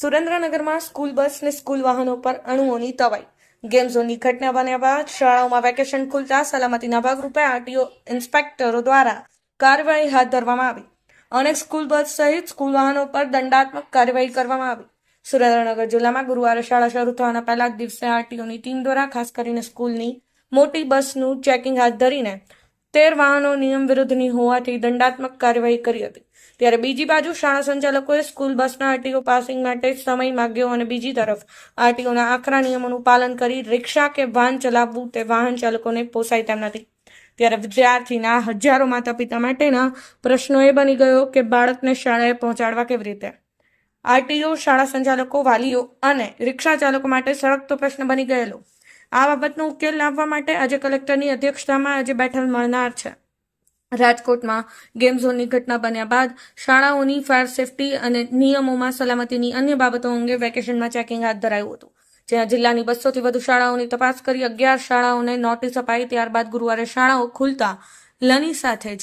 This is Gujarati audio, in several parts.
સુરેન્દ્રનગરમાં સ્કૂલ બસ અને સ્કૂલ વાહનો પર અણુઓની તવાઈ. ગેમ ઝોનની ઘટના બન્યા બાદ શાળાઓમાં વેકેશન ખુલતા સલામતીના ભાગરૂપે આરટીઓ ઇન્સ્પેક્ટરો દ્વારા કાર્યવાહી હાથ ધરવામાં આવી. અનેક સ્કૂલ બસ સહિત સ્કૂલ વાહનો પર દંડાત્મક કાર્યવાહી કરવામાં આવી. સુરેન્દ્રનગર જિલ્લામાં ગુરુવારે શાળા શરૂ થવાના પહેલા જ દિવસે આરટીઓની ટીમ દ્વારા ખાસ કરીને સ્કૂલની મોટી બસનું ચેકિંગ હાથ ધરીને 13 વાહનો નિયમ વિરુદ્ધની હોવાથી દંડાત્મક કાર્યવાહી કરી હતી. ત્યારે બીજી બાજુ શાળા સંચાલકોએ સ્કૂલ બસના આરટીઓ પાસિંગ માટે સમય માંગ્યો અને બીજી તરફ આરટીઓના આકરા નિયમોનું પાલન કરી રિક્ષા કે વાહન ચલાવવું તે વાહન ચાલકોને પોસાય તેમ નથી. ત્યારે વિદ્યાર્થીના હજારો માતા પિતા માટેના પ્રશ્નો એ બની ગયો કે બાળકને શાળાએ પહોંચાડવા કેવી રીતે. આરટીઓ, શાળા સંચાલકો, વાલીઓ અને રિક્ષા ચાલકો માટે સળગતો પ્રશ્ન બની ગયેલો. આ બાબતનો ઉકેલ લાવવા માટે આજે કલેક્ટરની અધ્યક્ષતામાં આજે બેઠક મળનાર છે. રાજકોટમાં ગેમ ઝોનની ઘટના બન્યા બાદ શાળાઓની ફાયર સેફટી અને નિયમોમાં સલામતીની અન્ય બાબતો અંગે વેકેશનમાં ચેકિંગ હાથ ધરાયું હતું. જ્યાં જિલ્લાની 200થી વધુ શાળાઓની તપાસ કરી 11 શાળાઓને નોટિસ અપાઈ. ત્યારબાદ ગુરુવારે શાળાઓ ખુલતા લની સાથે જ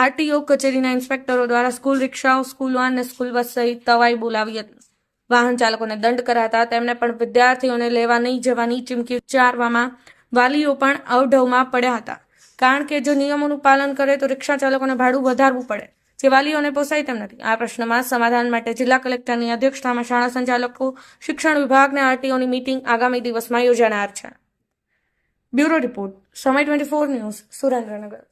આરટીઓ કચેરીના ઇન્સ્પેક્ટરો દ્વારા સ્કૂલ રિક્ષાઓ, સ્કૂલ વાન અને સ્કૂલ બસ સહિત તવાઈ બોલાવી હતી. વાહન ચાલકોને દંડ કરાતા તેમને પણ વિદ્યાર્થીઓને લેવા નહીં જવાની ચીમકી ઉચ્ચારવામાં વાલીઓ પણ અવઢવમાં પડ્યા હતા. કારણ કે જો નિયમોનું પાલન કરે તો રિક્ષા ચાલકોને ભાડું વધારવું પડે, જે વાલીઓને પોસાય તેમ નથી. આ પ્રશ્નમાં સમાધાન માટે જિલ્લા કલેક્ટરની અધ્યક્ષતામાં શાળા સંચાલકો, શિક્ષણ વિભાગને આરટીઓની મીટિંગ આગામી દિવસમાં યોજાનાર છે. બ્યુરો રિપોર્ટ, સમય 24 ન્યૂઝ, સુરેન્દ્રનગર.